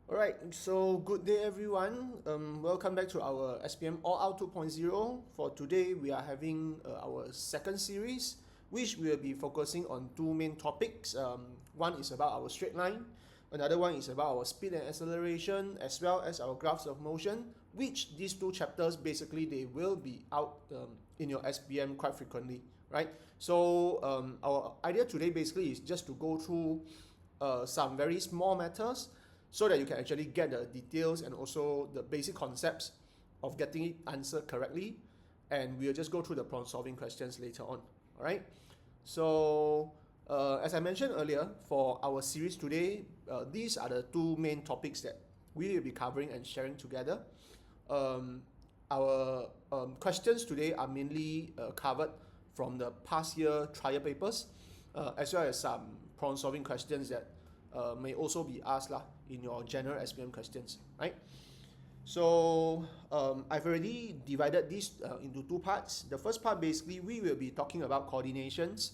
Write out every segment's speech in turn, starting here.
Alright, so good day everyone. Welcome back to our SPM All Out 2.0. For today, we are having our second series, which will be focusing on two main topics. One is about our straight line, another one is about our speed and acceleration, as well as our graphs of motion, which these two chapters basically they will be out in your SPM quite frequently, right? So our idea today basically is just to go through some very small matters so that you can actually get the details and also the basic concepts of getting it answered correctly, and we'll just go through the problem solving questions later on. All right, so as I mentioned earlier, for our series today, these are the two main topics that we will be covering and sharing together. Our questions today are mainly covered from the past year trial papers, as well as some problem solving questions that may also be asked in your general SPM questions, right? So I've already divided this into two parts. The first part, basically, we will be talking about coordinations,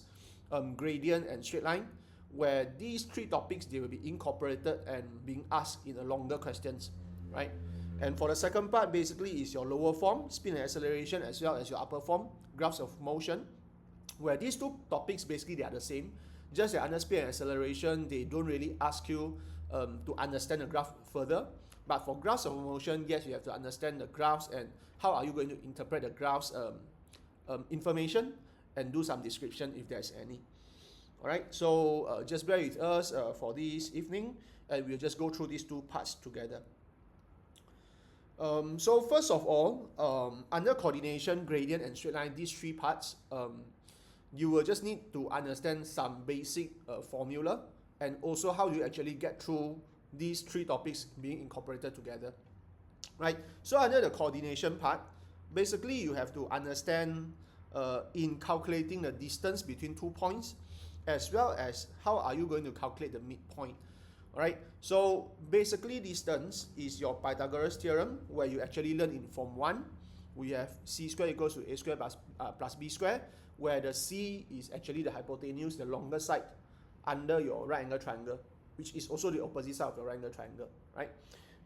gradient, and straight line, where these three topics, they will be incorporated and being asked in the longer questions, right? And for the second part, basically, is your lower form, speed and acceleration, as well as your upper form, graphs of motion, where these two topics, basically, they are the same. Just that under speed and acceleration, they don't really ask you to understand the graph further. But for graphs of motion, yes, you have to understand the graphs and how are you going to interpret the graphs information and do some description if there's any. Alright, so just bear with us for this evening, and we'll just go through these two parts together. So first of all, under coordination, gradient, and straight line, these three parts, you will just need to understand some basic formula and also how you actually get through these three topics being incorporated together, right? So under the coordination part, basically you have to understand in calculating the distance between 2 points, as well as how are you going to calculate the midpoint. Alright, so basically distance is your Pythagoras theorem, where you actually learn in Form 1. We have c squared equals to a squared plus b squared, where the c is actually the hypotenuse, the longer side, under your right angle triangle, which is also the opposite side of your right angle triangle, right?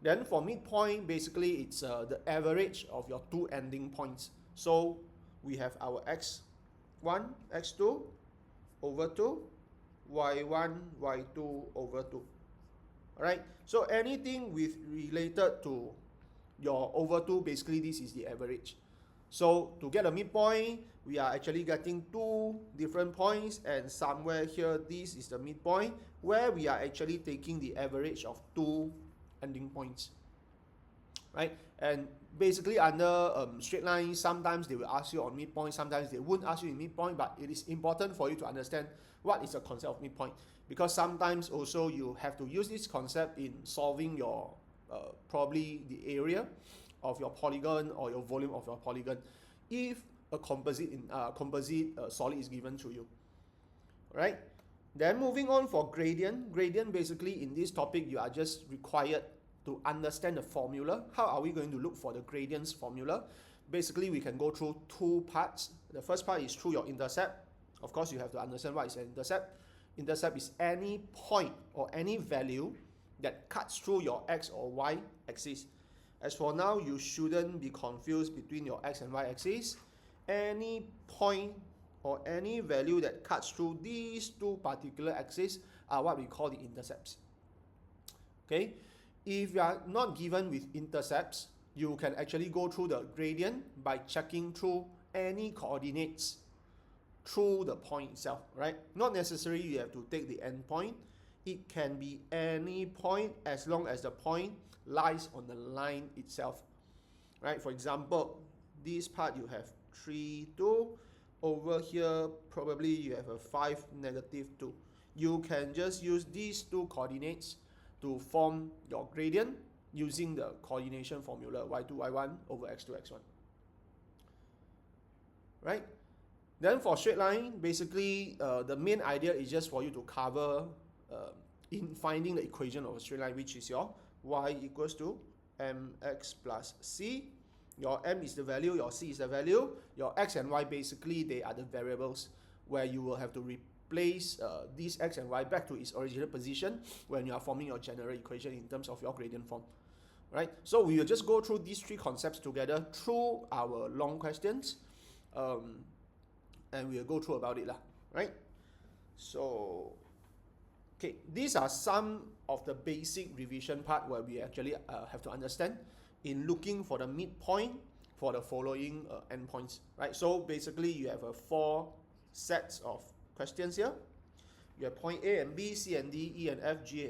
Then for midpoint, basically it's the average of your two ending points. So we have our x1, x2 over 2, y1, y2 over 2. Alright, so anything with related to your over 2, basically this is the average. So to get a midpoint, we are actually getting two different points, and somewhere here this is the midpoint, where we are actually taking the average of two ending points, right? And basically under straight line, sometimes they will ask you on midpoint, sometimes they won't ask you in midpoint, but it is important for you to understand what is the concept of midpoint, because sometimes also you have to use this concept in solving your probably the area of your polygon or your volume of your polygon if a composite solid is given to you. Right? Then moving on for gradient. Gradient, basically in this topic, you are just required to understand the formula. How are we going to look for the gradients formula? Basically, we can go through two parts. The first part is through your intercept. Of course, you have to understand what is an intercept. Intercept is any point or any value that cuts through your x or y axis. As for now, you shouldn't be confused between your x and y axis. Any point or any value that cuts through these two particular axes are what we call the intercepts. Okay, if you are not given with intercepts, you can actually go through the gradient by checking through any coordinates through the point itself, right? Not necessarily you have to take the end point. It can be any point as long as the point lies on the line itself, right? For example, this part you have 3, 2. Over here, probably you have a 5, negative 2. You can just use these two coordinates to form your gradient using the coordination formula y2, y1 over x2, x1. Right? Then for straight line, basically the main idea is just for you to cover in finding the equation of a straight line, which is your y equals to mx plus c. Your m is the value, your c is the value. Your x and y, basically they are the variables where you will have to place these x and y back to its original position when you are forming your general equation in terms of your gradient form. Right? So we will just go through these three concepts together through our long questions, and we'll go through about it lah. Right? So, okay, these are some of the basic revision part where we actually have to understand in looking for the midpoint for the following endpoints. Right? So basically, you have 4 sets of questions here. You have point A and B, C and D, E and F, G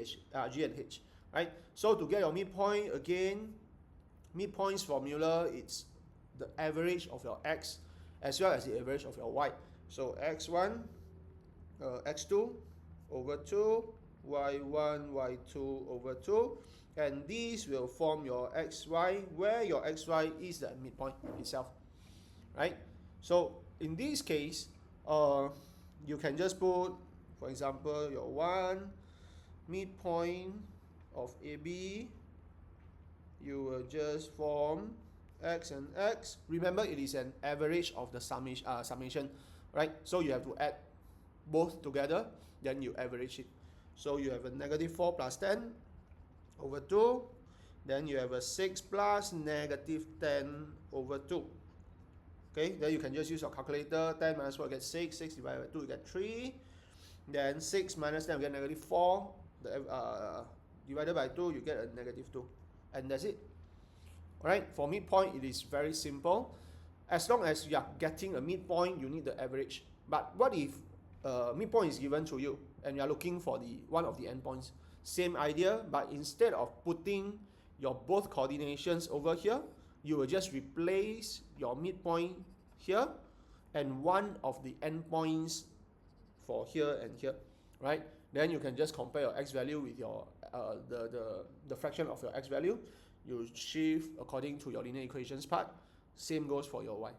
and H. Right? So to get your midpoint, again, midpoint's formula, it's the average of your x as well as the average of your y. So x1, x2 over 2, y1, y2 over 2, and these will form your xy, where your xy is the midpoint itself. Right? So in this case, you can just put, for example, your 1 midpoint of AB, you will just form x and x. Remember, it is an average of the summation, right? So you have to add both together, then you average it. So you have a negative 4 plus 10 over 2, then you have a 6 plus negative 10 over 2. Okay, then you can just use your calculator. 10 minus 4, you get 6. 6 divided by 2, you get 3. Then 6 minus 10, you get negative 4. Divided by 2, you get a negative 2. And that's it. Alright, for midpoint, it is very simple. As long as you are getting a midpoint, you need the average. But what if midpoint is given to you and you are looking for one of the endpoints? Same idea, but instead of putting your both coordinations over here, you will just replace your midpoint here and one of the endpoints for here and here, right? Then you can just compare your x value with your the fraction of your x value. You shift according to your linear equations part. Same goes for your y.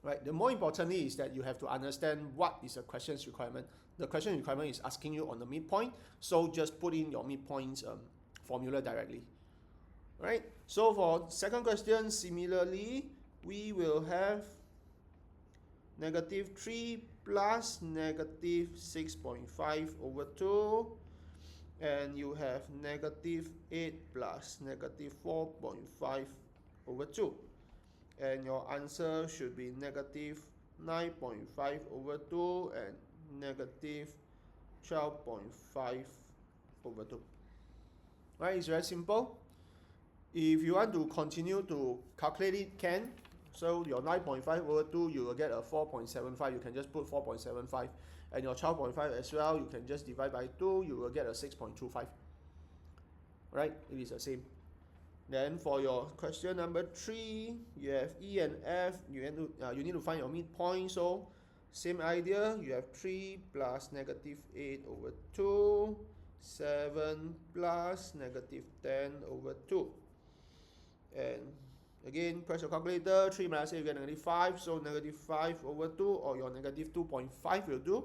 Right? The more importantly is that you have to understand what is the question's requirement. The question requirement is asking you on the midpoint, so just put in your midpoints formula directly. Right? So for second question, similarly, we will have negative 3 plus negative 6.5 over 2, and you have negative 8 plus negative 4.5 over 2, and your answer should be negative 9.5 over 2 and negative 12.5 over 2. Right, it's very simple. If you want to continue to calculate it, can. So your 9.5 over 2, you will get a 4.75. You can just put 4.75. And your 12.5 as well, you can just divide by 2. You will get a 6.25. Right? It is the same. Then for your question number 3, you have E and F. You need to find your midpoint. So same idea. You have 3 plus negative 8 over 2. 7 plus negative 10 over 2. And again, press your calculator. 3 minus 8, you get negative 5. So negative 5 over 2, or your negative 2.5 will do.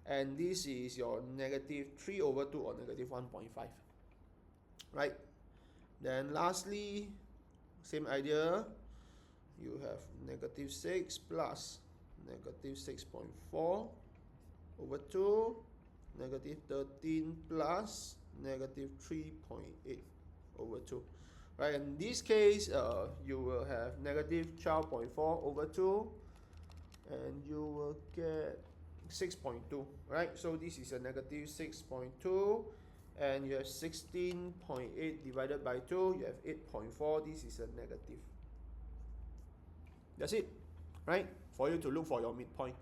And this is your negative 3 over 2, or negative 1.5. Right? Then lastly, same idea. You have negative 6 plus negative 6.4 over 2. Negative 13 plus negative 3.8 over 2. Right, in this case, you will have negative 12.4 over 2, and you will get 6.2, right? So this is a negative 6.2, and you have 16.8 divided by 2, you have 8.4, this is a negative. That's it, right? For you to look for your midpoint.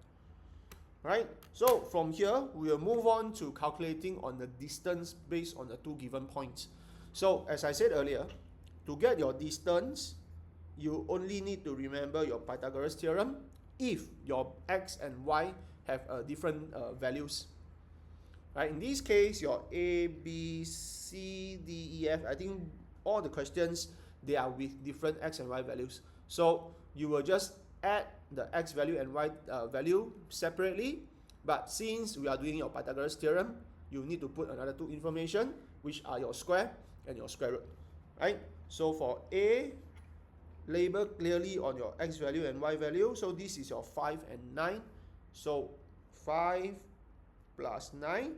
Right? So from here, we will move on to calculating on the distance based on the 2 given points. So as I said earlier, to get your distance, you only need to remember your Pythagoras theorem if your x and y have different values. Right? In this case, your A, B, C, D, E, F, I think all the questions, they are with different x and y values. So you will just add the x value and y value separately, but since we are doing your Pythagoras theorem, you need to put another 2 information, which are your square and your square root. Right? So for A, label clearly on your x value and y value. So this is your 5 and 9. So 5 plus 9,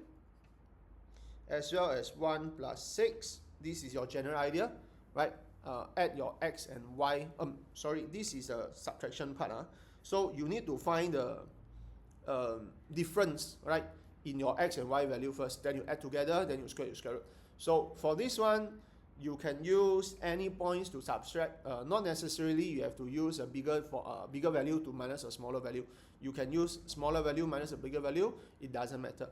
as well as 1 plus 6. This is your general idea, right? Add your x and y. Sorry, this is a subtraction part. So you need to find the difference, right, in your x and y value first. Then you add together, then you square root. So for this one, you can use any points to subtract. Not necessarily you have to use a bigger value to minus a smaller value. You can use smaller value minus a bigger value. It doesn't matter,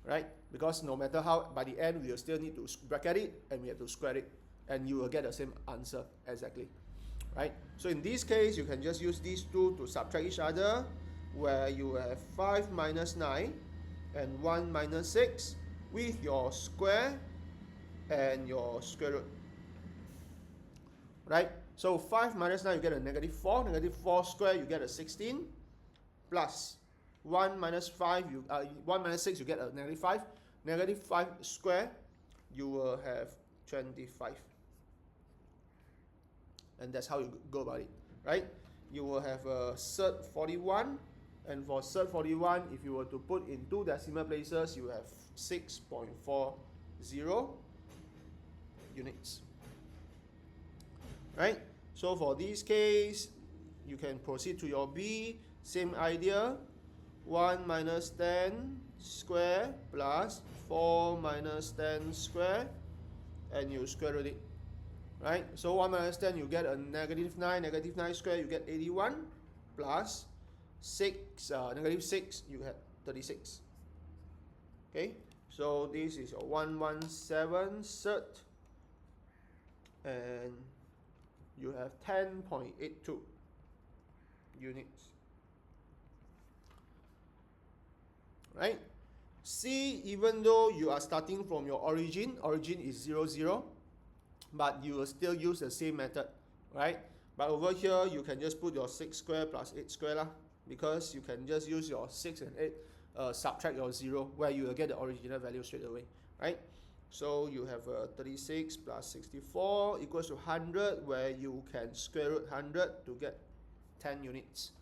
right? Because no matter how, by the end we will still need to bracket it and we have to square it, and you will get the same answer exactly, right? So in this case, you can just use these two to subtract each other, where you have 5 minus 9 and 1 minus 6 with your square and your square root, right? So 5 minus 9, you get a negative 4. Negative 4 square, you get a 16. Plus 1 minus 5, 1 minus 6, you get a negative 5. Negative 5 square, you will have 25. And that's how you go about it, right? You will have a cert 41. And for cert 41, if you were to put in 2 decimal places, you have 6.40 units, right? So for this case, you can proceed to your B. Same idea, 1 minus 10 square plus 4 minus 10 square, and you square root it, right? So 1 minus 10, you get a negative 9. Negative 9 square, you get 81, plus 6, negative 6, you have 36. Okay, so this is your 117 cert, and you have 10.82 units, right? C, even though you are starting from your origin is 0, 0, but you will still use the same method, right? But over here, you can just put your 6 square plus 8 square lah, because you can just use your 6 and 8, subtract your 0, where you will get the original value straight away, right? So you have 36 plus 64 equals to 100, where you can square root 100 to get 10 units.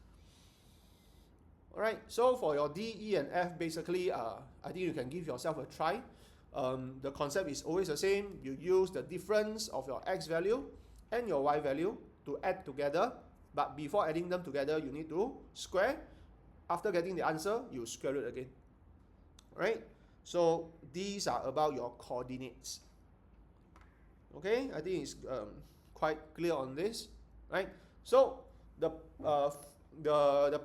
Alright, so for your D, E, and F, basically, I think you can give yourself a try. The concept is always the same. You use the difference of your X value and your Y value to add together, but before adding them together, you need to square. After getting the answer, you square root again. Alright, so these are about your coordinates. Okay, I think it's quite clear on this, right? So the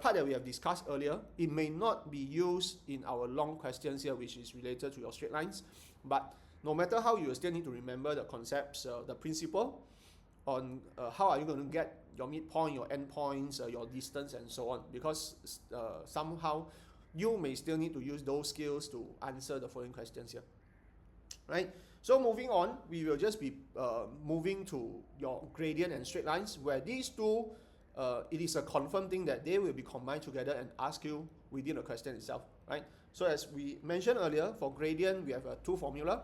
part that we have discussed earlier, it may not be used in our long questions here, which is related to your straight lines, but no matter how, you still need to remember the concepts, the principle on how are you going to get your midpoint, your endpoints, your distance, and so on, because somehow you may still need to use those skills to answer the following questions here, right? So moving on, we will just be moving to your gradient and straight lines, where these two, it is a confirmed thing that they will be combined together and ask you within the question itself, right? So as we mentioned earlier, for gradient, we have two formula.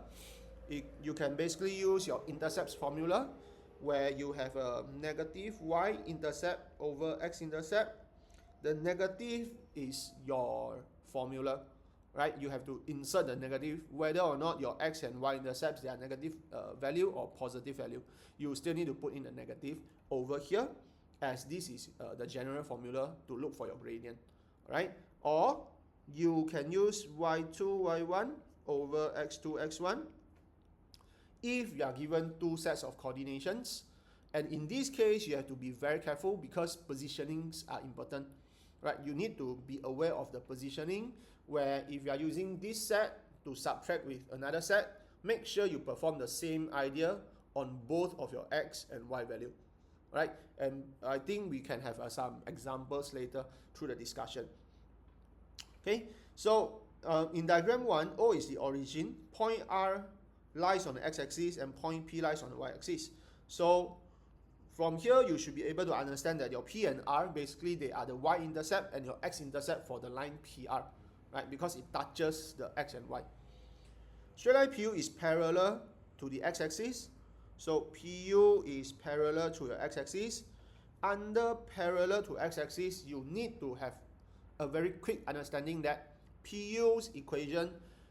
You can basically use your intercepts formula, where you have a negative y-intercept over x-intercept. The negative is your formula, right? You have to insert the negative, whether or not your x and y-intercepts, they are negative value or positive value. You still need to put in the negative over here, as this is the general formula to look for your gradient, right? Or you can use y2, y1 over x2, x1 if you are given two sets of coordinations. And in this case, you have to be very careful because positionings are important, right? You need to be aware of the positioning, where if you are using this set to subtract with another set, make sure you perform the same idea on both of your x and y value, right? And I think we can have some examples later through the discussion. Okay, so in diagram 1, O is the origin, point R lies on the x-axis and point P lies on the y-axis. So from here, you should be able to understand that your P and R, basically they are the y-intercept and your x-intercept for the line PR, right? Because it touches the x and y. Straight line PU is parallel to the x-axis. So PU is parallel to your x-axis. Under parallel to x-axis, you need to have a very quick understanding that PU's equation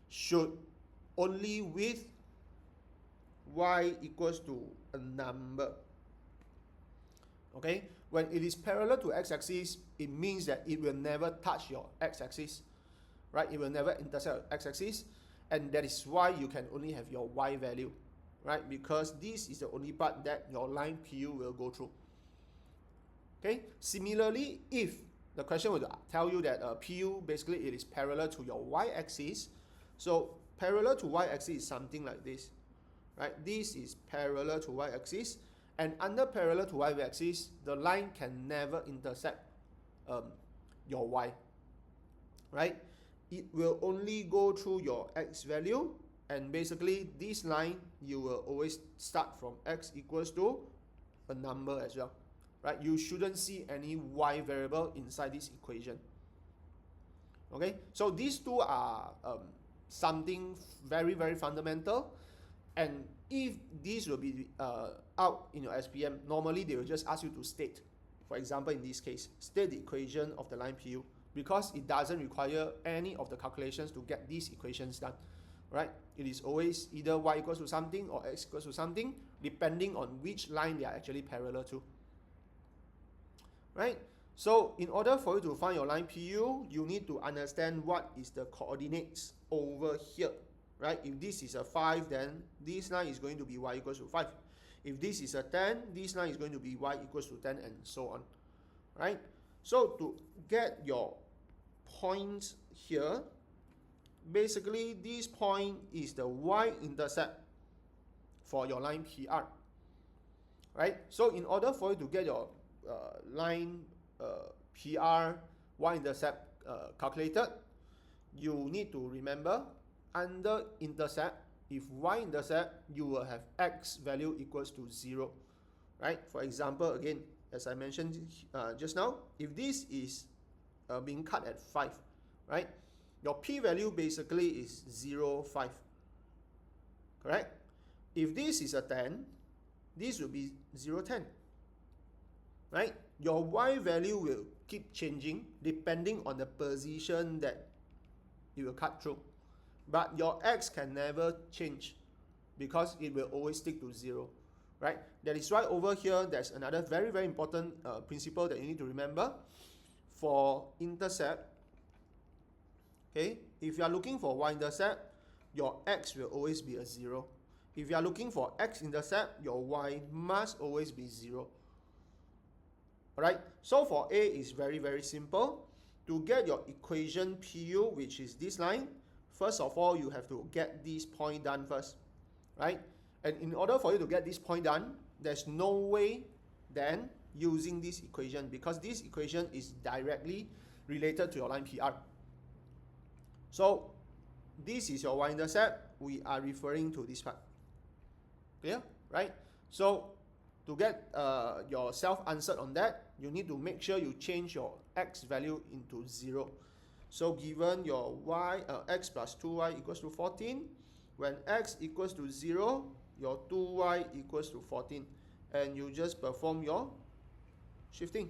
should only with y equals to a number. Okay, when it is parallel to x-axis, it means that it will never touch your x-axis, right? It will never intersect your x-axis, and that is why you can only have your y value, right? Because this is the only part that your line PU will go through. Okay, similarly, if the question would tell you that PU basically it is parallel to your y-axis, so parallel to y-axis is something like this, right? This is parallel to y-axis, and under parallel to y-axis, the line can never intersect your y, right? It will only go through your x value, and basically this line you will always start from x equals to a number as well, right? You shouldn't see any y variable inside this equation. Okay, so these two are something very, very fundamental, and if these will be out in your SPM, normally they will just ask you to state. For example, in this case, state the equation of the line PU, because it doesn't require any of the calculations to get these equations done, right? It is always either y equals to something or x equals to something, depending on which line they are actually parallel to, right? So in order for you to find your line PU, you need to understand what is the coordinates over here, right? If this is a 5, then this line is going to be y equals to 5. If this is a 10, this line is going to be y equals to 10, and so on, right? So to get your points here, basically this point is the y-intercept for your line PR, right? So in order for you to get your line PR y-intercept calculated, you need to remember under intercept, if y-intercept, you will have x value equals to 0, right? For example, again, as I mentioned just now, if this is being cut at 5, right? Your p value basically is 0, 5, correct? If this is a 10, this will be 0, 10, right? Your y value will keep changing depending on the position that it will cut through. But your x can never change because it will always stick to 0, right? That is why over here, there's another very, very important principle that you need to remember. For intercept, okay, if you are looking for y-intercept, your x will always be a 0. If you are looking for x-intercept, your y must always be 0. Alright, so for A is very, very simple. To get your equation PU, which is this line, first of all, you have to get this point done first, right? And in order for you to get this point done, there's no way then using this equation, because this equation is directly related to your line PR. So this is your y-intercept. We are referring to this part. Clear? Right? So to get yourself answered on that, you need to make sure you change your x value into 0. So given your x plus 2y equals to 14, when x equals to 0, your 2y equals to 14, and you just perform your shifting.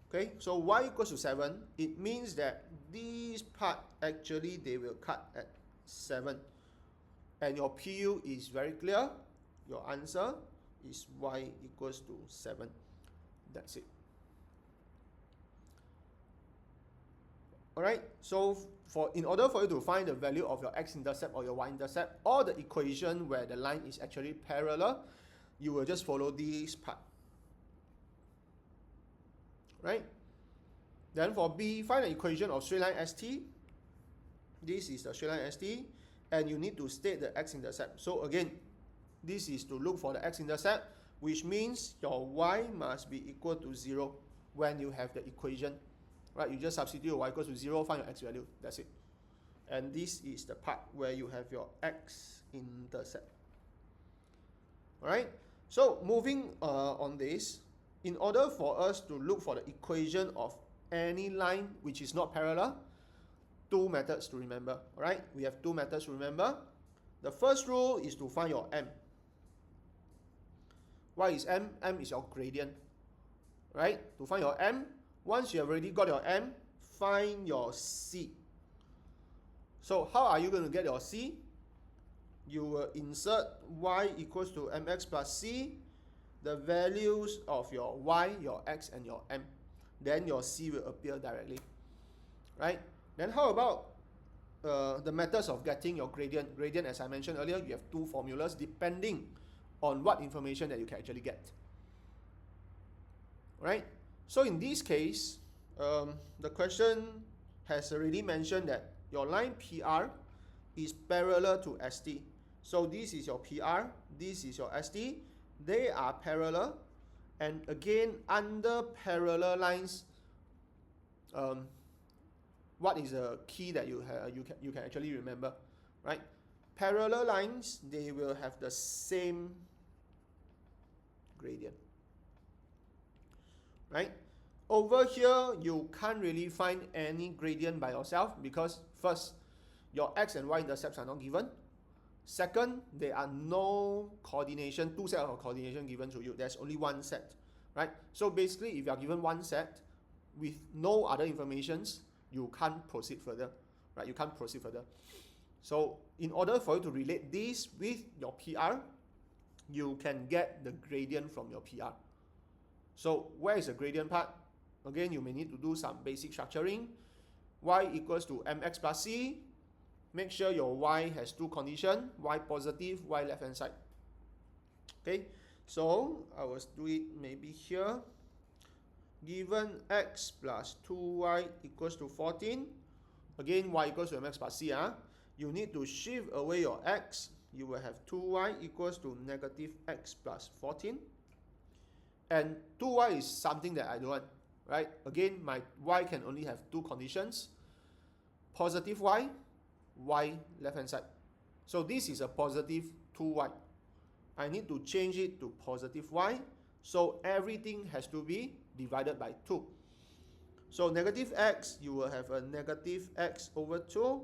Okay, so y equals to 7, it means that this part actually they will cut at 7, and your PU is very clear. Your answer is y equals to 7. That's it. Alright, so in order for you to find the value of your x-intercept or your y-intercept, or the equation where the line is actually parallel, you will just follow this part. Right? Then for B, find the equation of straight line ST. This is the straight line ST, and you need to state the x-intercept. So again, this is to look for the x-intercept, which means your y must be equal to 0 when you have the equation. Right? You just substitute y equals to 0, find your x value. That's it. And this is the part where you have your x-intercept. Alright? So moving on this, in order for us to look for the equation of any line which is not parallel, two methods to remember. Alright? We have two methods to remember. The first rule is to find your m. What is m? M is your gradient. Right? To find your m, once you have already got your m, find your C. So how are you going to get your C? You will insert y equals to mx plus c, the values of your y, your x, and your m. Then your C will appear directly, right? Then how about the methods of getting your gradient? Gradient, as I mentioned earlier, you have two formulas depending on what information that you can actually get, right? So in this case, the question has already mentioned that your line PR is parallel to ST. So this is your PR, this is your ST. They are parallel, and again, under parallel lines, what is the key that you can actually remember, right? Parallel lines, they will have the same gradient, right? Over here, you can't really find any gradient by yourself because first, your x and y intercepts are not given. Second, there are no coordination, two sets of coordination given to you. There's only one set, right? So basically, if you are given one set with no other informations, you can't proceed further, right? You can't proceed further. So in order for you to relate this with your PR, you can get the gradient from your PR. So where is the gradient part? Again, you may need to do some basic structuring. Y equals to mx plus c. Make sure your y has two conditions, y positive, y left hand side. Okay, so I will do it maybe here. Given x plus 2y equals to 14, again y equals to mx plus c. You need to shift away your x. You will have 2y equals to negative x plus 14. And 2y is something that I don't want, right? Again, my y can only have two conditions. Positive y, y left hand side. So this is a positive 2y. I need to change it to positive y. So everything has to be divided by 2. So negative x, you will have a negative x over 2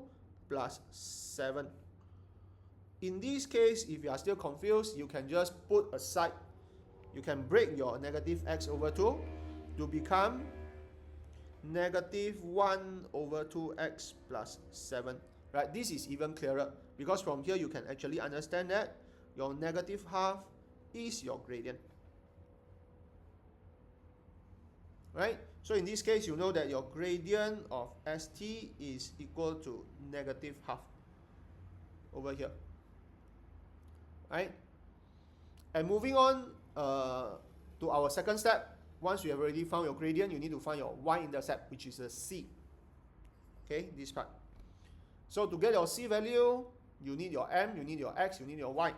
plus 7. In this case, if you are still confused, you can just put aside, you can break your negative x over 2 to become negative 1 over 2x plus 7. Right? This is even clearer because from here you can actually understand that your negative half is your gradient. Right? So in this case, you know that your gradient of ST is equal to negative half over here. Right? And moving on to our second step, once you have already found your gradient, you need to find your y-intercept, which is a C. Okay, this part. So to get your C value, you need your m, you need your x, you need your y.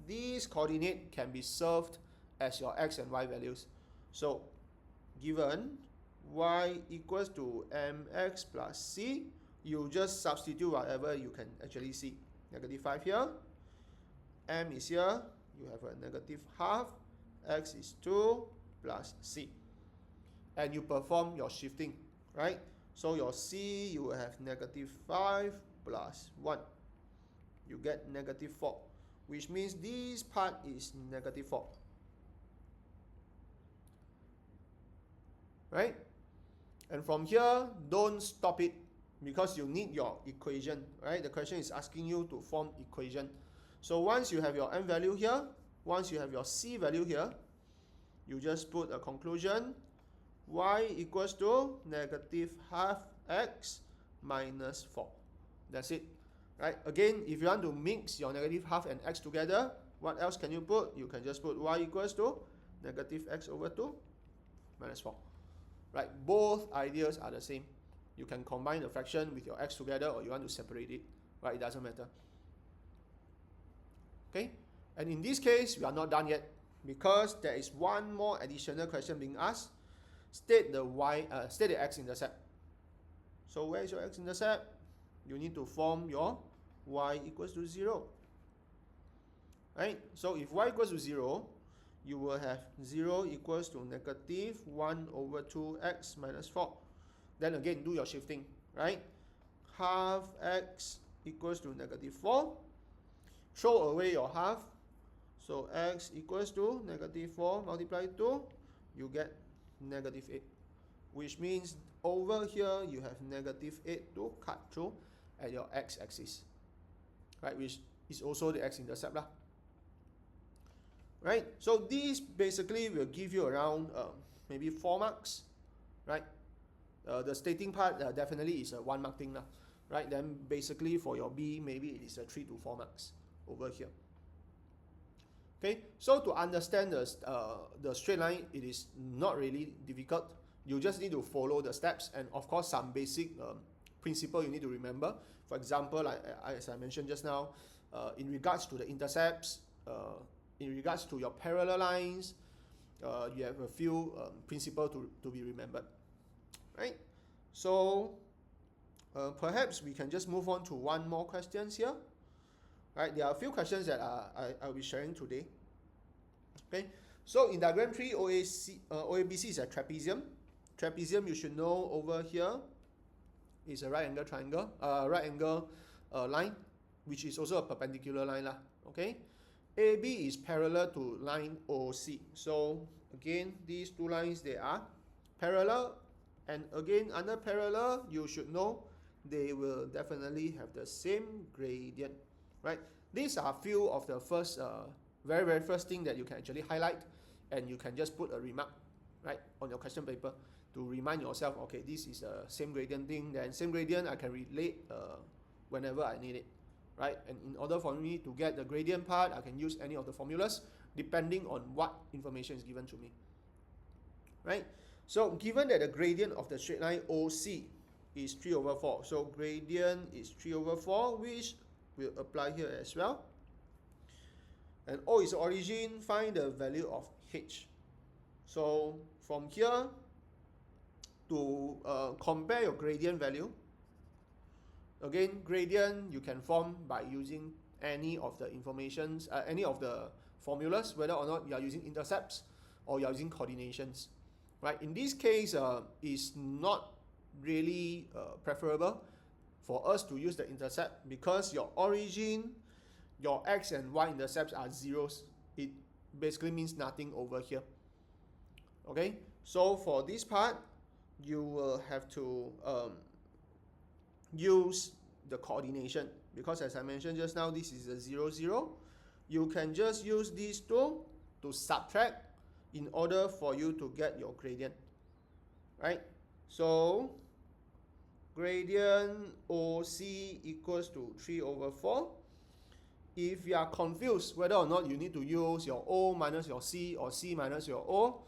These coordinate can be served as your x and y values. So given y equals to mx plus c, you just substitute whatever you can actually see. Negative 5 here, m is here, you have a negative half, x is 2 plus c. And you perform your shifting, right? So your c, you will have negative 5 plus 1. You get negative 4, which means this part is negative 4. Right? And from here, don't stop it because you need your equation, right? The question is asking you to form equation. So once you have your m value here, once you have your c value here, you just put a conclusion. Y equals to negative half x minus 4. That's it. Right? Again, if you want to mix your negative half and x together, what else can you put? You can just put y equals to negative x over 2 minus 4. Right? Both ideas are the same. You can combine the fraction with your x together, or you want to separate it. Right? It doesn't matter. Okay? And in this case, we are not done yet because there is one more additional question being asked. State the x-intercept. So where is your x-intercept? You need to form your y equals to 0. Right? So if y equals to 0, you will have 0 equals to negative 1 over 2x minus 4. Then again, do your shifting. Right? Half x equals to negative 4. Throw away your half. So x equals to negative 4 multiplied 2. You get negative 8. which means over here you have negative 8 to cut through at your x-axis, right, which is also the x-intercept lah. Right, so these basically will give you around maybe 4 marks, right? The stating part definitely is a 1 mark thing lah, right? Then basically for your B, maybe it is a 3 to 4 marks over here. Okay, so to understand the straight line, it is not really difficult. You just need to follow the steps, and of course some basic principle you need to remember. For example, like as I mentioned just now, in regards to the intercepts, in regards to your parallel lines, you have a few principles to be remembered, right? So perhaps we can just move on to one more questions here. Right, there are a few questions that I'll be sharing today. Okay, so in diagram 3, OABC is a trapezium. Trapezium, you should know over here is a right angle triangle, line, which is also a perpendicular line lah. Okay, AB is parallel to line OC. So again, these two lines, they are parallel, and again under parallel, you should know they will definitely have the same gradient. Right, these are a few of the first, very first thing that you can actually highlight, and you can just put a remark, right, on your question paper to remind yourself, okay, this is a same gradient thing, then same gradient I can relate whenever I need it, right? And in order for me to get the gradient part, I can use any of the formulas depending on what information is given to me, right? So given that the gradient of the straight line OC is 3 over 4, so gradient is 3 over 4, which will apply here as well. And O is origin, find the value of H. So from here, to compare your gradient value, again, gradient you can form by using any of the informations, any of the formulas, whether or not you are using intercepts or you are using coordinations. Right? In this case, it's not really preferable for us to use the intercept, because your origin, your x and y intercepts are zeros. It basically means nothing over here. Okay, so for this part, you will have to use the coordination, because as I mentioned just now, this is a 0, 0. You can just use these two to subtract in order for you to get your gradient, right? So gradient OC equals to 3 over 4. If you are confused whether or not you need to use your O minus your C or C minus your O,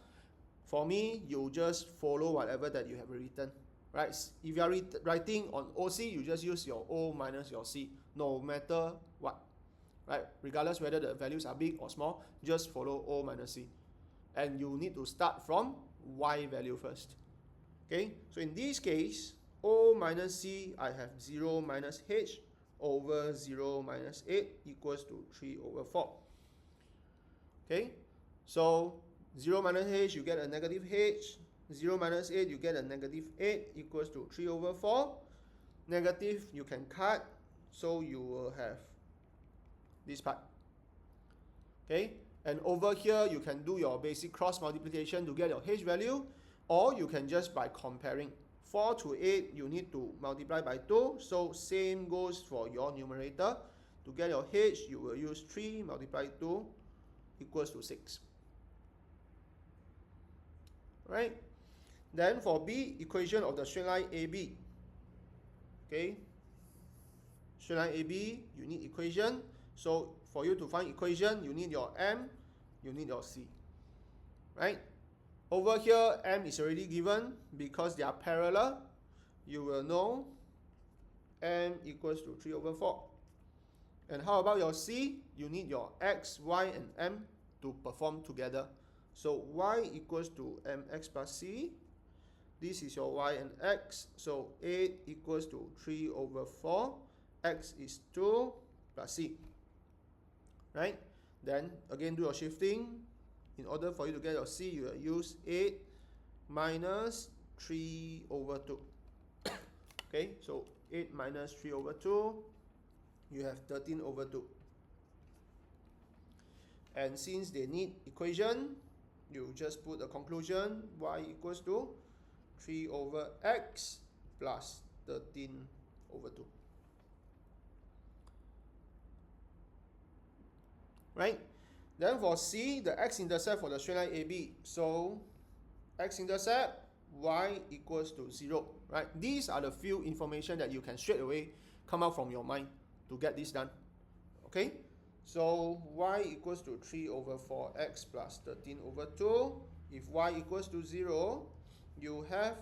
for me, you just follow whatever that you have written, right? If you are writing on OC, you just use your O minus your C, no matter what, right? Regardless whether the values are big or small, just follow O minus C. And you need to start from Y value first. Okay, so in this case, O minus C, I have 0 minus H over 0 minus 8 equals to 3 over 4. Okay, so 0 minus H, you get a negative H. 0 minus 8, you get a negative 8 equals to 3 over 4. Negative, you can cut, so you will have this part. Okay, and over here, you can do your basic cross multiplication to get your H value, or you can just by comparing. 4 to 8, you need to multiply by 2, so same goes for your numerator. To get your H, you will use 3 multiplied 2 equals to 6. Right? Then for B, equation of the straight line AB. Okay? Straight line AB, you need equation. So for you to find equation, you need your M, you need your C. Right? Over here, M is already given because they are parallel. You will know M equals to 3 over 4. And how about your C? You need your X, Y, and M to perform together. So Y equals to MX plus C. This is your Y and X. So 8 equals to 3 over 4. X is 2 plus C. Right? Then again do your shifting. In order for you to get your C, you will use 8 minus 3 over 2. Okay, so 8 minus 3 over 2, you have 13 over 2. And since they need equation, you just put a conclusion, y equals to 3 over x plus 13 over 2. Right? Then for C, the x-intercept for the straight line AB. So x-intercept, y equals to 0. Right? These are the few information that you can straight away come out from your mind to get this done. Okay? So y equals to 3 over 4x plus 13 over 2. If y equals to 0, you have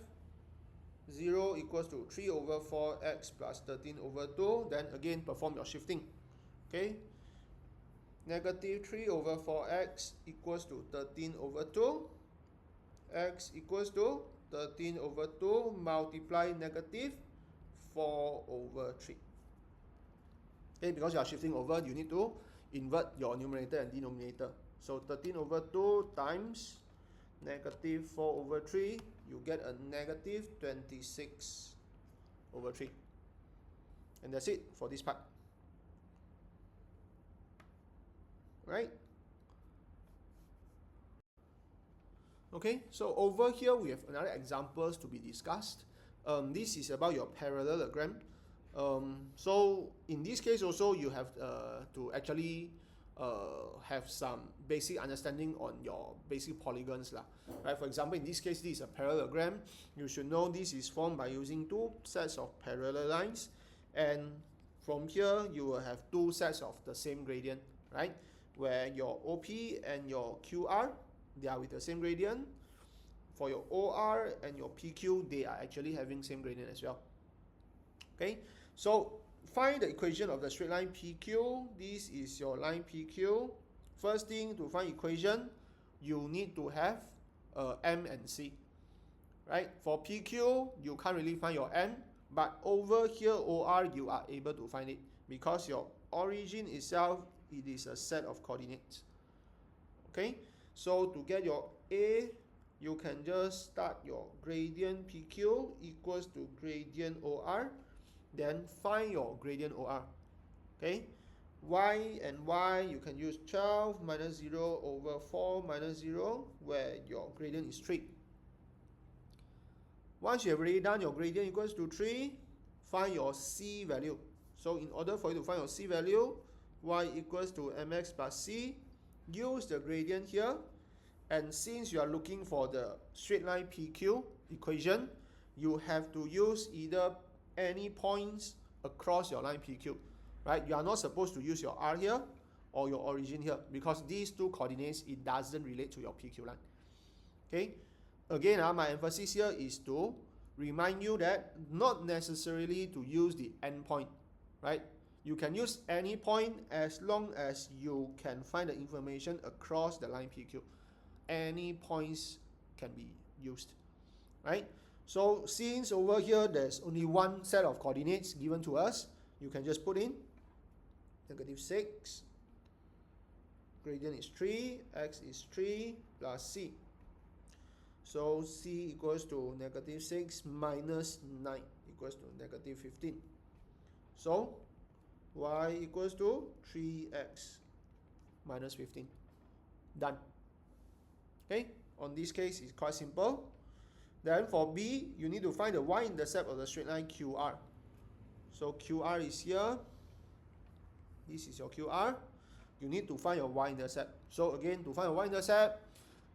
0 equals to 3 over 4x plus 13 over 2. Then again, perform your shifting. Okay? Negative 3 over 4x equals to 13 over 2. X equals to 13 over 2 multiply negative 4 over 3. Okay, because you are shifting over, you need to invert your numerator and denominator. So 13 over 2 times negative 4 over 3, you get a negative 26 over 3. And that's it for this part. Right? Okay, so over here we have another examples to be discussed. This is about your parallelogram. So in this case also you have to actually have some basic understanding on your basic polygons lah. Right? For example, in this case, this is a parallelogram. You should know this is formed by using two sets of parallel lines, and from here you will have two sets of the same gradient, right? Where your OP and your QR, they are with the same gradient. For your OR and your PQ, they are actually having same gradient as well. Okay, so find the equation of the straight line PQ. This is your line PQ. First thing, to find equation, you need to have M and C. Right? For PQ, you can't really find your M, but over here OR, you are able to find it because your origin itself, it is a set of coordinates. Okay, so to get your A, you can just start your gradient PQ equals to gradient OR, then find your gradient OR. Okay, Y and Y, you can use 12 minus 0 over 4 minus 0, where your gradient is 3. Once you have already done your gradient equals to 3, find your C value. So in order for you to find your C value, Y equals to mx plus C, use the gradient here, and since you are looking for the straight line PQ equation, you have to use either any points across your line PQ, right? You are not supposed to use your R here or your origin here because these two coordinates, it doesn't relate to your PQ line. Okay, again, my emphasis here is to remind you that not necessarily to use the endpoint, right? You can use any point as long as you can find the information across the line PQ. Any points can be used, right? So since over here there's only one set of coordinates given to us, you can just put in negative 6, gradient is 3, x is 3 plus c. So c equals to negative 6 minus 9 equals to negative 15. So y equals to 3x minus 15. Done. Okay, on this case it's quite simple. Then for B, you need to find the y-intercept of the straight line QR. So QR is here. This is your QR. You need to find your y-intercept. So again, to find your y-intercept,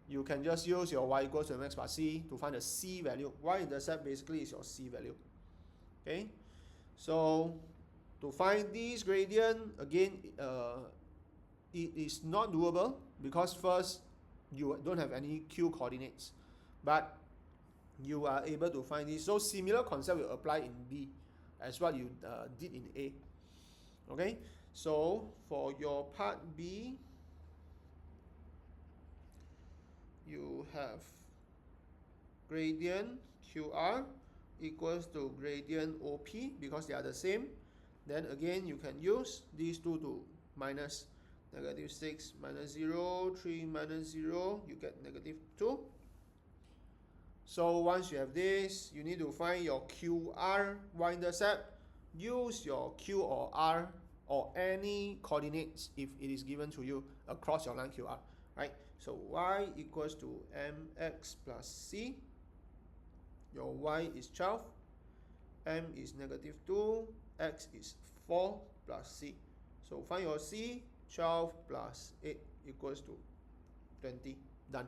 you can just use your y equals to mx plus c to find the c value. Y-intercept basically is your c value. Okay, so to find this gradient, again, it is not doable because first, you don't have any q coordinates, but you are able to find this. So similar concept will apply in B as what you did in A. Okay, so for your part B, you have gradient QR equals to gradient OP because they are the same. Then again, you can use these two to minus negative 6 minus 0, 3 minus 0, you get negative 2. So once you have this, you need to find your QR y-intercept. Use your Q or R or any coordinates if it is given to you across your line QR, right? So y equals to mx plus c. your y is 12, m is -2, x is 4 plus c. So find your c, 12 plus 8 equals to 20. Done.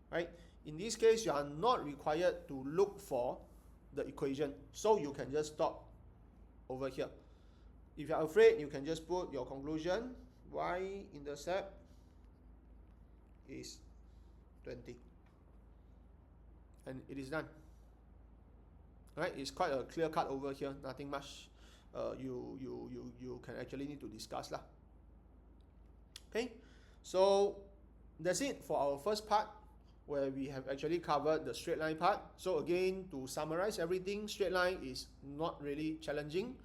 Right? In this case, you are not required to look for the equation, so you can just stop over here. If you are afraid, you can just put your conclusion, y-intercept is 20. And it is done. Right? It's quite a clear cut over here, nothing much you can actually need to discuss lah. Okay, so that's it for our first part, where we have actually covered the straight line part. So again, to summarize everything, straight line is not really challenging.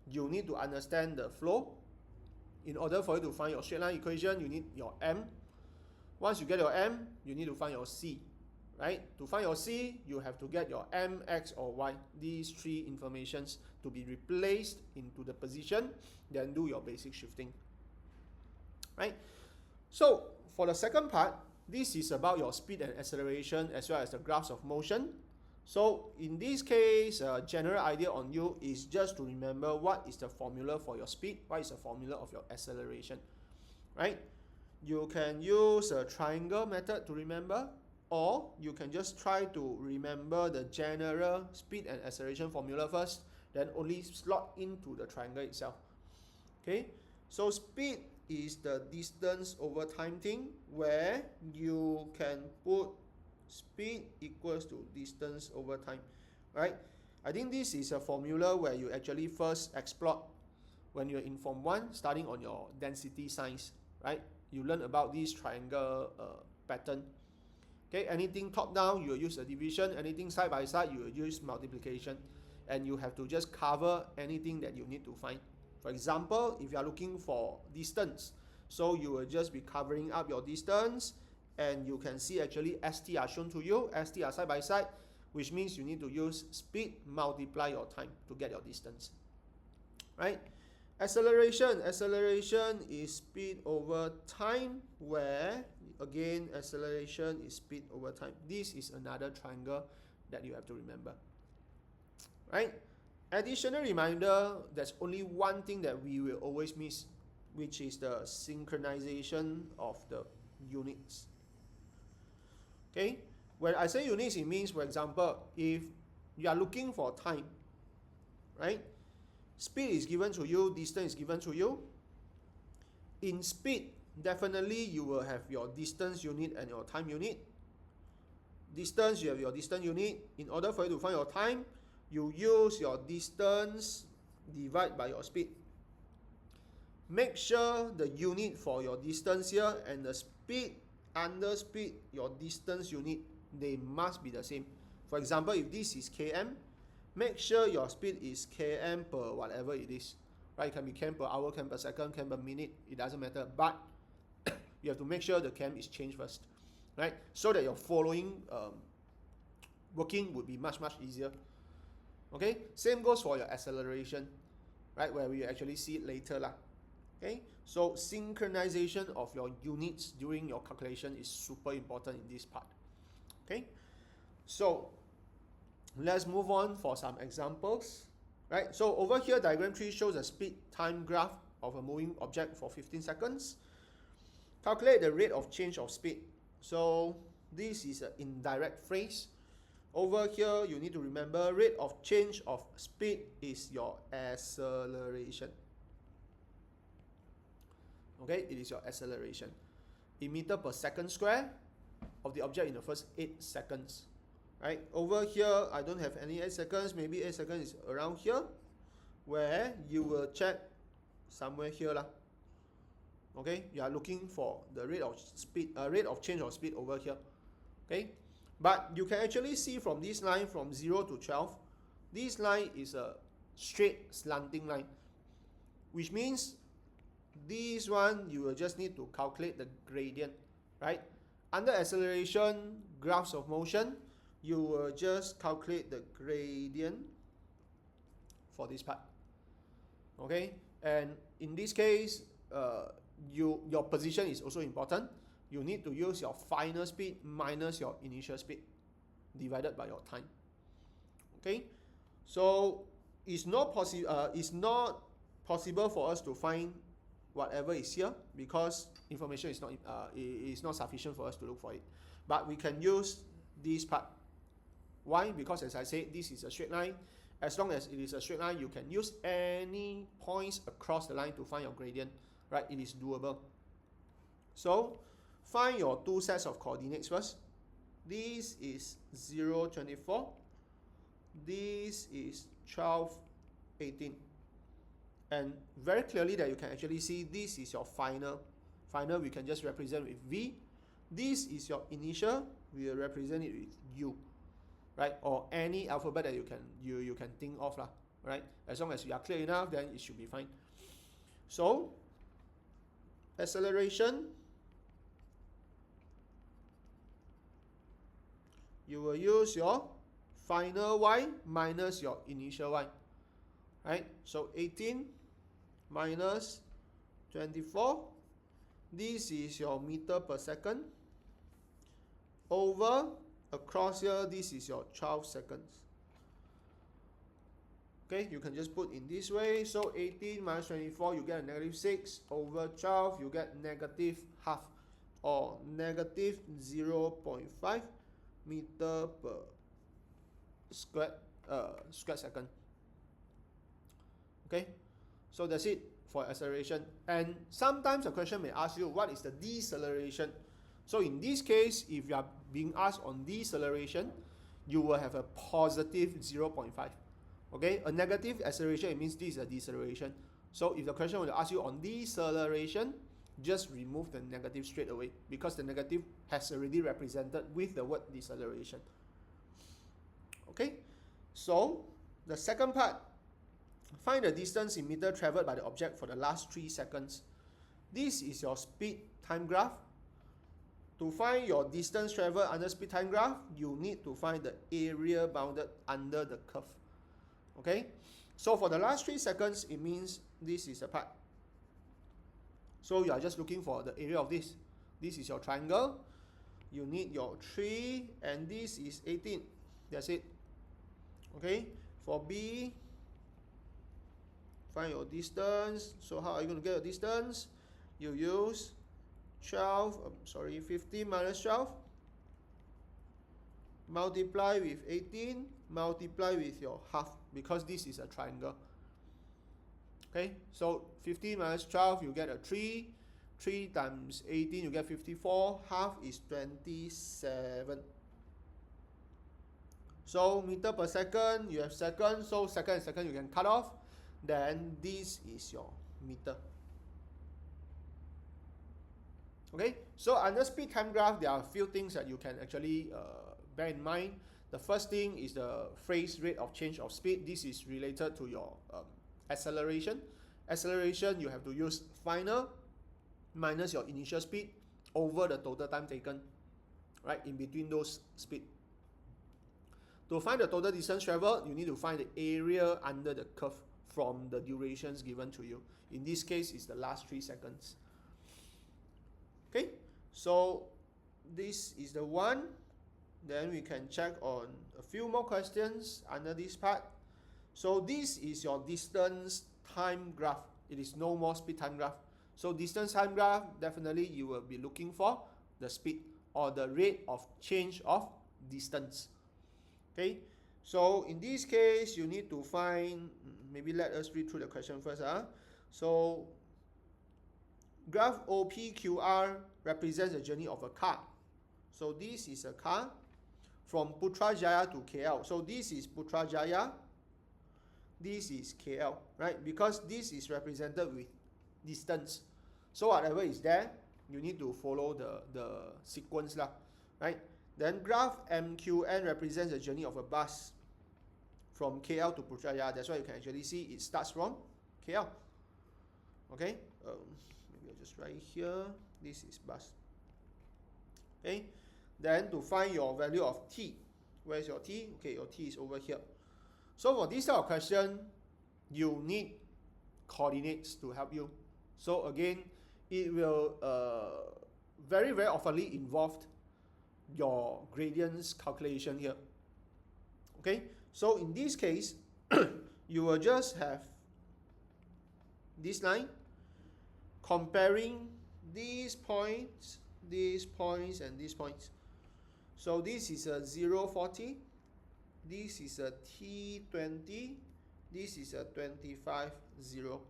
You need to understand the flow. In order for you to find your straight line equation, you need your m. Once you get your m, you need to find your c. Right? To find your c, you have to get your m, x, or y. These three informations to be replaced into the position, then do your basic shifting. Right? So for the second part, this is about your speed and acceleration as well as the graphs of motion. So in this case, a general idea on you is just to remember what is the formula for your speed, what is the formula of your acceleration. Right? You can use a triangle method to remember, or you can just try to remember the general speed and acceleration formula first, then only slot into the triangle itself. Okay, so speed is the distance over time thing, where you can put speed equals to distance over time, right? I think this is a formula where you actually first explore when you're in Form 1, starting on your density science, right? You learn about this triangle pattern. Okay, anything top down, you will use a division. Anything side by side, you will use multiplication. And you have to just cover anything that you need to find. For example, if you are looking for distance, so you will just be covering up your distance, and you can see actually ST are shown to you. ST are side by side, which means you need to use speed multiply your time to get your distance. Right? Acceleration is speed over time, where again acceleration is speed over time. This is another triangle that you have to remember. Right? Additional reminder, there's only one thing that we will always miss, which is the synchronization of the units. Okay? When I say units, it means, for example, if you are looking for time, right? Speed is given to you, distance is given to you. In speed, definitely you will have your distance unit and your time unit. Distance, you have your distance unit. In order for you to find your time, you use your distance divide by your speed. Make sure the unit for your distance here and the speed under speed, your distance unit, they must be the same. For example, if this is km, make sure your speed is km per whatever it is. Right? It can be km per hour, km per second, km per minute, it doesn't matter. But you have to make sure the km is changed first. Right? So that your following working would be much easier. Okay? Same goes for your acceleration, right? Where we actually see it later lah. Okay? So synchronization of your units during your calculation is super important in this part. Okay? So let's move on for some examples. Right? So over here, diagram 3 shows a speed time graph of a moving object for 15 seconds. Calculate the rate of change of speed. So this is an indirect phrase. Over here, you need to remember rate of change of speed is your acceleration. Okay, it is your acceleration. In meter per second square of the object in the first 8 seconds. Right? Over here, I don't have any 8 seconds. Maybe 8 seconds is around here, where you will check somewhere here lah. Okay, you are looking for the rate of speed, rate of change of speed over here. Okay, but you can actually see from this line from 0 to 12, this line is a straight slanting line, which means this one you will just need to calculate the gradient, right? Under acceleration, graphs of motion, you will just calculate the gradient for this part. Okay, and in this case, your position is also important. You need to use your final speed minus your initial speed divided by your time. Okay, so it's not possible for us to find whatever is here because information is not sufficient for us to look for it. But we can use this part. Why? Because as I said, this is a straight line. As long as it is a straight line, you can use any points across the line to find your gradient, right? It is doable. So find your two sets of coordinates first. This is 0, 24. This is 12, 18. And very clearly that you can actually see this is your final. Final we can just represent with V. This is your initial, we will represent it with U, right? Or any alphabet that you can think of lah, right? As long as you are clear enough, then it should be fine. So acceleration, you will use your final y minus your initial y, right? So 18 minus 24, this is your meter per second, over across here, this is your 12 seconds. Okay, you can just put in this way. So 18 minus 24, you get a negative 6. Over 12, you get negative half, or negative 0.5 meter per square second. Okay, so that's it for acceleration. And sometimes a question may ask you, what is the deceleration? So in this case, if you are being asked on deceleration, you will have a positive 0.5. Okay, a negative acceleration, it means this is a deceleration. So if the question will ask you on deceleration, just remove the negative straight away because the negative has already represented with the word deceleration. Okay, so the second part, find the distance in meter traveled by the object for the last 3 seconds. This is your speed time graph. To find your distance traveled under speed time graph, you need to find the area bounded under the curve. Okay, so for the last 3 seconds, it means this is a part. So you are just looking for the area of this. This is your triangle. You need your 3, and this is 18. That's it. Okay, for B, find your distance. So how are you going to get your distance? You use 15 minus 12, multiply with 18, multiply with your half, because this is a triangle. Okay, so 15 minus 12, you get a 3. 3 times 18, you get 54. Half is 27. So meter per second, you have seconds. So second and second you can cut off. Then this is your meter. Okay, so under speed time graph, there are a few things that you can actually bear in mind. The first thing is the phase rate of change of speed. This is related to your acceleration. Acceleration, you have to use final minus your initial speed over the total time taken, right, in between those speed. To find the total distance traveled, you need to find the area under the curve from the durations given to you. In this case, it's the last 3 seconds. Okay, so this is the one. Then we can check on a few more questions under this part. So this is your distance time graph. It is no more speed time graph. So distance time graph, definitely you will be looking for the speed or the rate of change of distance. Okay, so in this case, you need to find, maybe let us read through the question first. So graph OPQR represents the journey of a car. So this is a car from Putrajaya to KL. So this is Putrajaya, this is KL, right? Because this is represented with distance. So whatever is there, you need to follow the sequence lah, right? Then graph MQN represents the journey of a bus from KL to Putrajaya. That's why you can actually see it starts from KL. Okay, maybe I'll just write here, this is bus. Okay, then to find your value of T, where's your T? Okay, your T is over here. So for this type of question, you need coordinates to help you. So again, it will very oftenly involve your gradients calculation here. Okay, So in this case, you will just have this line comparing these points, and these points. So this is a 040, this is a T20, this is a 25, 0.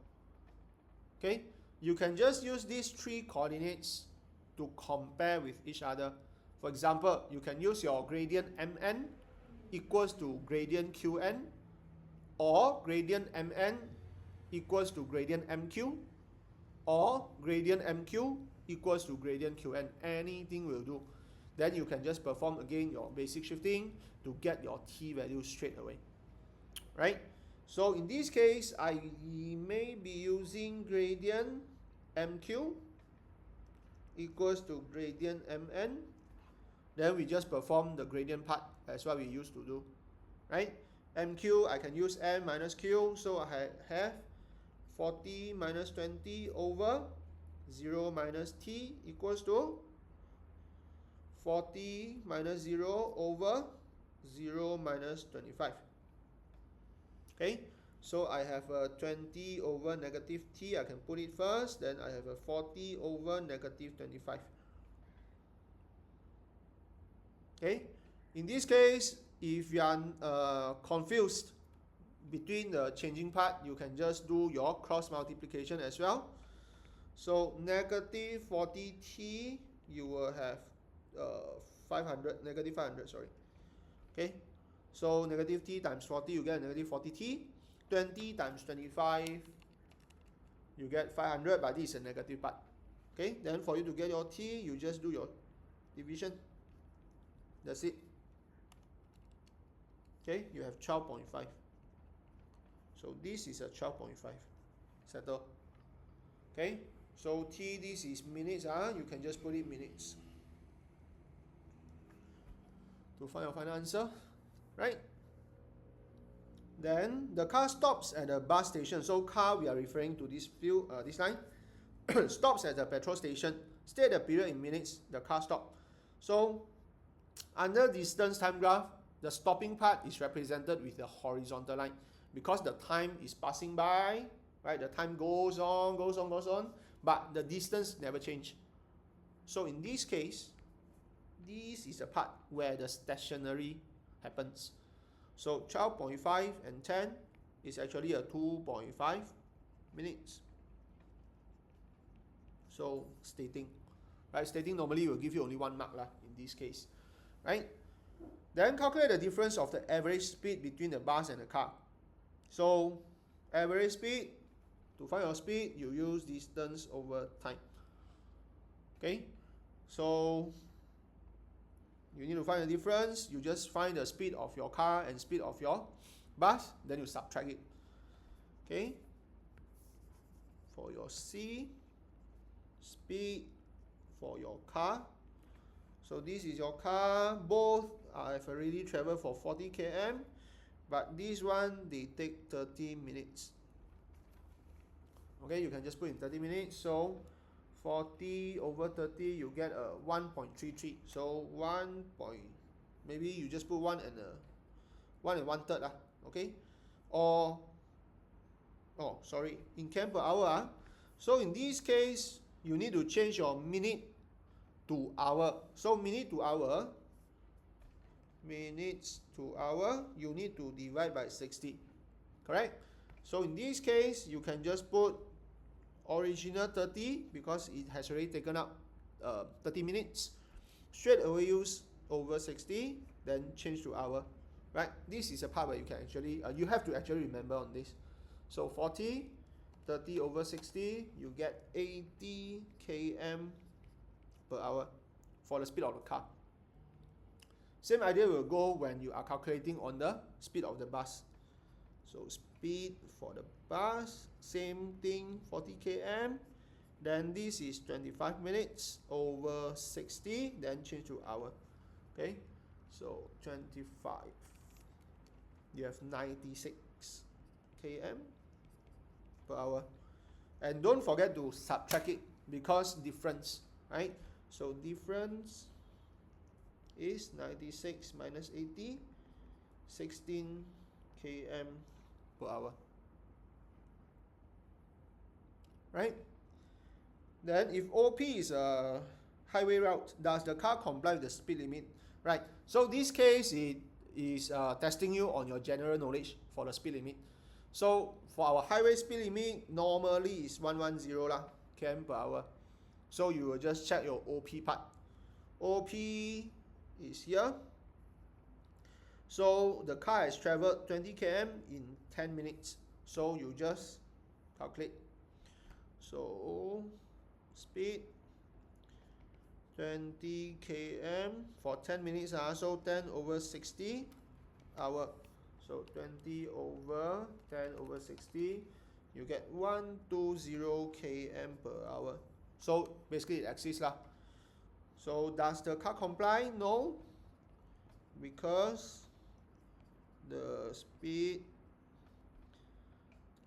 Okay, you can just use these three coordinates to compare with each other. For example, you can use your gradient Mn equals to gradient Qn, or gradient Mn equals to gradient Mq, or gradient Mq equals to gradient Qn. Anything will do. Then you can just perform again your basic shifting to get your T value straight away. Right? So in this case, I may be using gradient Mq equals to gradient Mn. Then we just perform the gradient part as what we used to do. Right? Mq, I can use M minus Q, so I have 40 minus 20 over 0 minus T equals to 40 minus 0 over 0 minus 25. Okay, so I have a 20 over negative T, I can put it first, then I have a 40 over negative 25. Okay, in this case, if you are confused between the changing part, you can just do your cross multiplication as well. So negative 40T, you will have 500, negative 500, sorry. Okay, so negative T times 40, you get negative 40T. 20 times 25, you get 500, but this is a negative part. Okay, then for you to get your T, you just do your division. That's it. Okay, you have 12.5. So this is a 12.5. Settle. Okay, so T, this is minutes. You can just put it minutes to find your final answer. Right? Then the car stops at a bus station. So car, we are referring to this line. Stops at the petrol station. State the period in minutes. The car stopped. So under distance time graph, the stopping part is represented with the horizontal line because the time is passing by. Right? The time goes on, but the distance never change. So in this case, this is the part where the stationary happens. So 12.5 and 10 is actually a 2.5 minutes. So stating, right? Stating normally will give you only 1 mark in this case, right? Then calculate the difference of the average speed between the bus and the car. So average speed, to find your speed, you use distance over time. Okay, so you need to find the difference. You just find the speed of your car and speed of your bus, then you subtract it. Okay, for your C, speed for your car. So this is your car. Both I've already traveled for 40 km, but this one they take 30 minutes. Okay, you can just put in 30 minutes. So 40 over 30, you get a 1.33. So maybe you just put 1 and 1/3 okay, or in km per hour. So in this case, you need to change your minute to hour. So minutes to hour, you need to divide by 60, correct? So in this case, you can just put original 30 because it has already taken up 30 minutes. Straight away use over 60, then change to hour. Right? This is a part where you can actually you have to actually remember on this. So 40, 30 over 60, you get 80 km per hour for the speed of the car. Same idea will go when you are calculating on the speed of the bus. So speed for the bus, same thing, 40 km. Then this is 25 minutes over 60, then change to hour. Okay, so 25. You have 96 km per hour. And don't forget to subtract it because difference, right? So difference is 96 minus 80. 16 km per hour. Right? Then if OP is a highway route, does the car comply with the speed limit? Right. So this case it is testing you on your general knowledge for the speed limit. So for our highway speed limit normally is 110 km per hour. So you will just check your OP part. OP is here. So the car has traveled 20 km in 10 minutes. So you just calculate. So speed 20 km for 10 minutes, so 10 over 60 hour. So 20 over 10 over 60, you get 120 km per hour. So basically it exists lah. So does the car comply? No, because the speed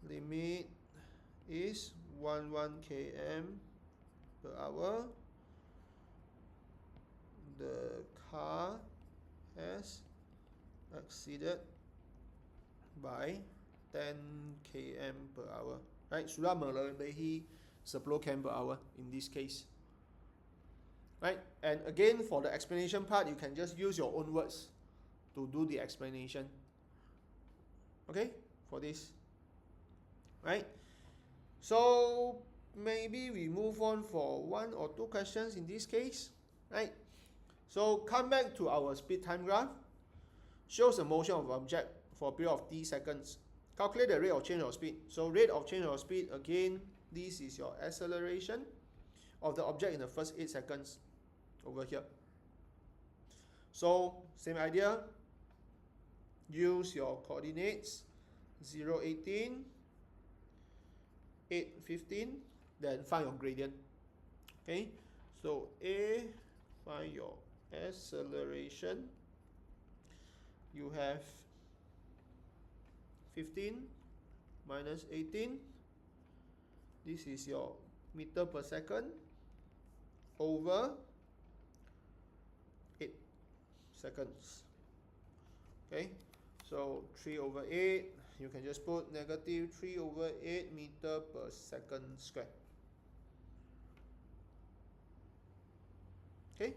limit is 11 km per hour. The car has exceeded by 10 km per hour. Right? Sudah melebihi 10 km per hour in this case. Right? And again, for the explanation part, you can just use your own words to do the explanation. Okay? For this. Right? So maybe we move on for 1 or 2 questions in this case. Right? So come back to our speed time graph. Shows the motion of object for a period of t seconds. Calculate the rate of change of speed. So rate of change of speed, again, this is your acceleration of the object in the first 8 seconds over here. So same idea. Use your coordinates 0, 18, 8, 15, then find your gradient. Okay, so A, find your acceleration. You have 15 minus 18. This is your meter per second over 8 seconds. Okay, so 3 over 8, you can just put negative 3 over 8 meter per second squared. Okay,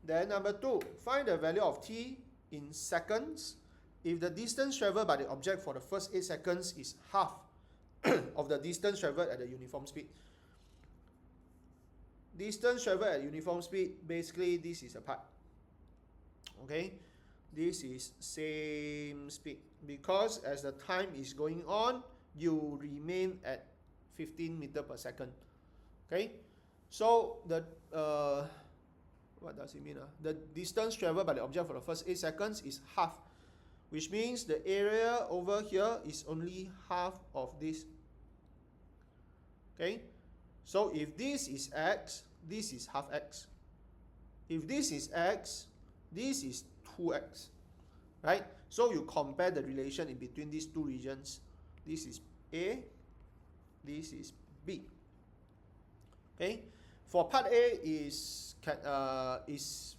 then number 2, find the value of t in seconds if the distance traveled by the object for the first 8 seconds is half of the distance traveled at the uniform speed. Distance traveled at uniform speed, basically this is a part. Okay, this is same speed, because as the time is going on, you remain at 15 meter per second. Okay, so the what does it mean? The distance traveled by the object for the first 8 seconds is half, which means the area over here is only half of this. Okay, so if this is x, this is half x. If this is x, this is 2x. Right? So you compare the relation in between these two regions. This is A, this is B. Okay, for part A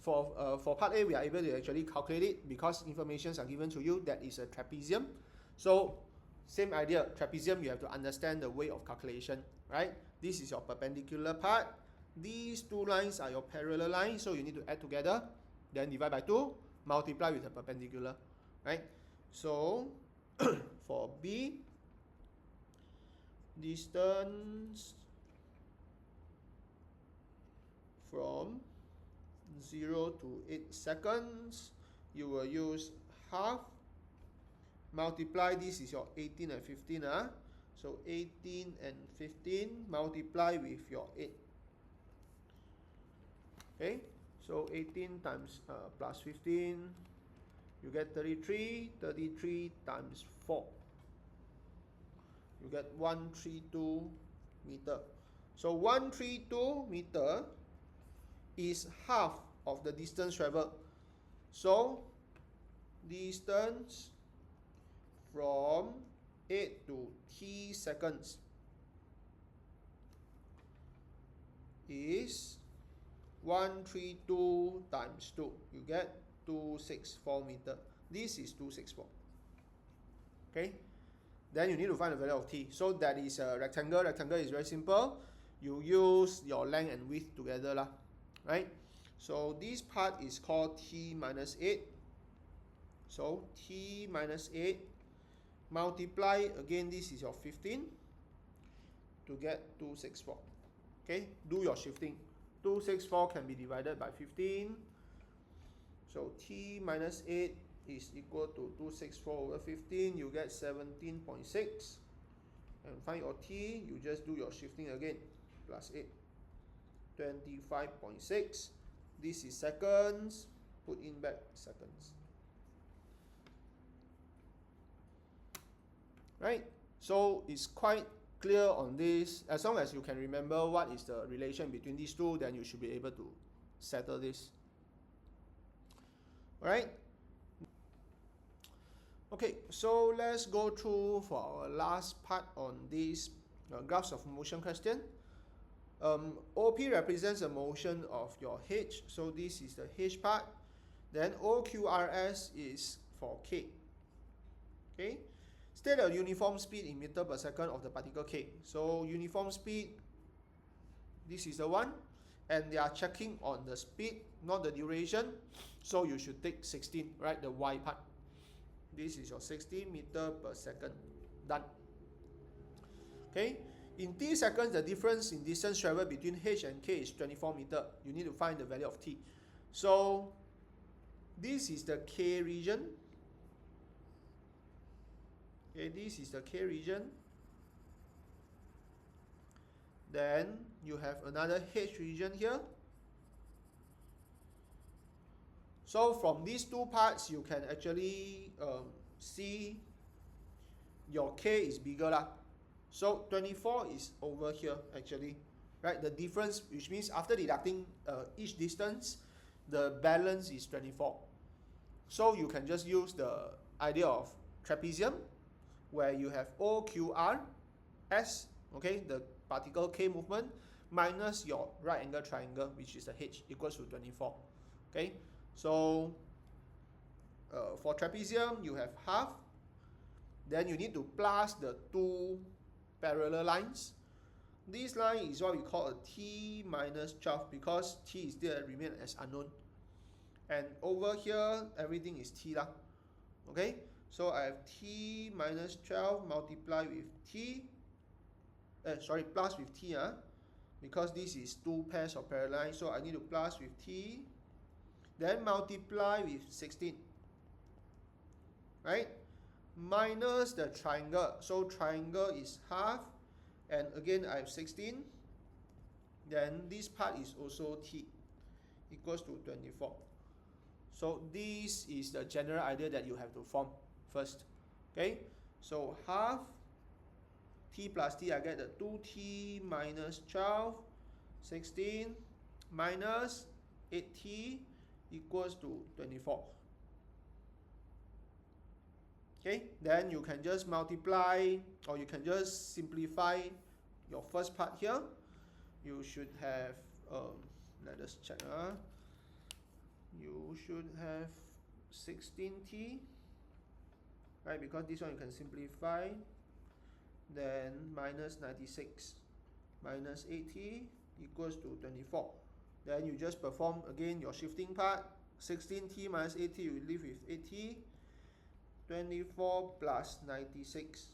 for part A we are able to actually calculate it because informations are given to you. That is a trapezium. So same idea, trapezium, you have to understand the way of calculation, right? This is your perpendicular part. These two lines are your parallel lines, so you need to add together, then divide by 2, multiply with the perpendicular, right? So for B, distance from 0 to 8 seconds, you will use half, multiply, this is your 18 and 15, so 18 and 15 multiply with your 8. Okay, so 18 times plus 15, you get 33, 33 times 4, you get 132 meter. So 132 meter is half of the distance traveled. So distance from 8 to t seconds is 132 times 2. You get 264 meter. This is 264. Okay, then you need to find the value of t. So that is a rectangle. Rectangle is very simple. You use your length and width together lah, right? So this part is called t minus 8. So t minus 8 multiply, again this is your 15 to get 264. Okay, do your shifting. 264 can be divided by 15. So t minus 8 is equal to 264 over 15. You get 17.6. And find your t, you just do your shifting again. Plus 8. 25.6. This is seconds. Put in back seconds. Right? So it's quite clear on this. As long as you can remember what is the relation between these two, then you should be able to settle this. Alright? Okay, so let's go through for our last part on this graphs of motion question. OP represents the motion of your H, so this is the H part. Then OQRS is for K. Okay, state a uniform speed in meter per second of the particle K. So uniform speed, this is the one, and they are checking on the speed, not the duration. So you should take 16, right? The Y part. This is your 60 meter per second. Done. Okay. In t seconds, the difference in distance traveled between h and k is 24 meter. You need to find the value of t. So this is the k region. Okay, this is the k region. Then you have another h region here. So from these two parts, you can actually see your k is bigger lah. So 24 is over here actually, right? The difference, which means after deducting each distance, the balance is 24. So you can just use the idea of trapezium, where you have OQRS, okay, the particle K movement, minus your right angle triangle, which is the H, equals to 24. Okay, so for trapezium, you have half. Then you need to plus the two parallel lines. This line is what we call a t minus 12 because t is still remain as unknown. And over here, everything is t lah. Okay, so I have t minus 12 multiplied with t. Plus with t, because this is two pairs of parallel lines, so I need to plus with t. Then multiply with 16. Right? Minus the triangle. So triangle is half, and again I have 16. Then this part is also t, equals to 24. So this is the general idea that you have to form first. Okay, so half t plus t, I get the 2t minus 12, 16 minus 8t equals to 24. Okay, then you can just multiply, or you can just simplify your first part here. You should have, let us check. You should have 16t, right? Because this one you can simplify. Then minus 96 minus 8t equals to 24. Then you just perform again your shifting part. 16t minus 8t, you leave with 8t. 24 plus 96,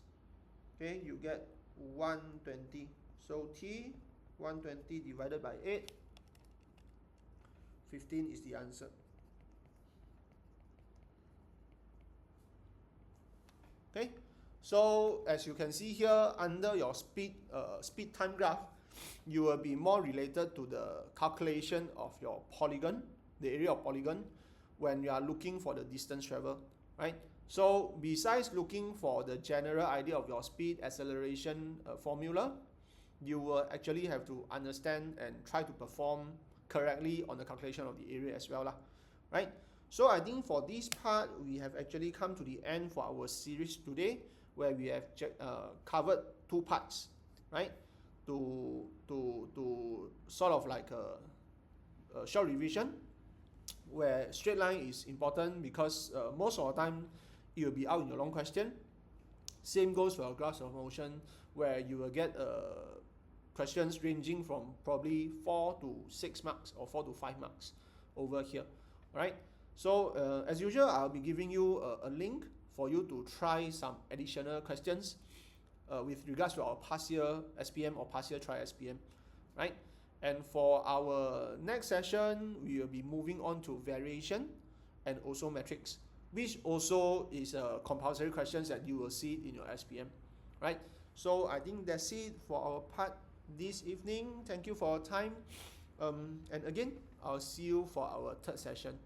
okay, you get 120. So t 120 divided by 8, 15 is the answer. Okay, so as you can see here, under your speed time graph, you will be more related to the calculation of your polygon, the area of polygon, when you are looking for the distance travel, right? So besides looking for the general idea of your speed acceleration formula, you will actually have to understand and try to perform correctly on the calculation of the area as well lah, right? So I think for this part, we have actually come to the end for our series today, where we have covered two parts, right? To sort of like a short revision. where straight line is important because most of the time it will be out in your long question. Same goes for graphs of motion, where you will get questions ranging from probably 4 to 6 marks or 4 to 5 marks over here. Alright, so as usual, I'll be giving you a link for you to try some additional questions with regards to our past year SPM or past year try SPM, right? And for our next session, we will be moving on to variation and also metrics, which also is a compulsory questions that you will see in your SPM, right? So I think that's it for our part this evening. Thank you for your time. And again, I'll see you for our third session.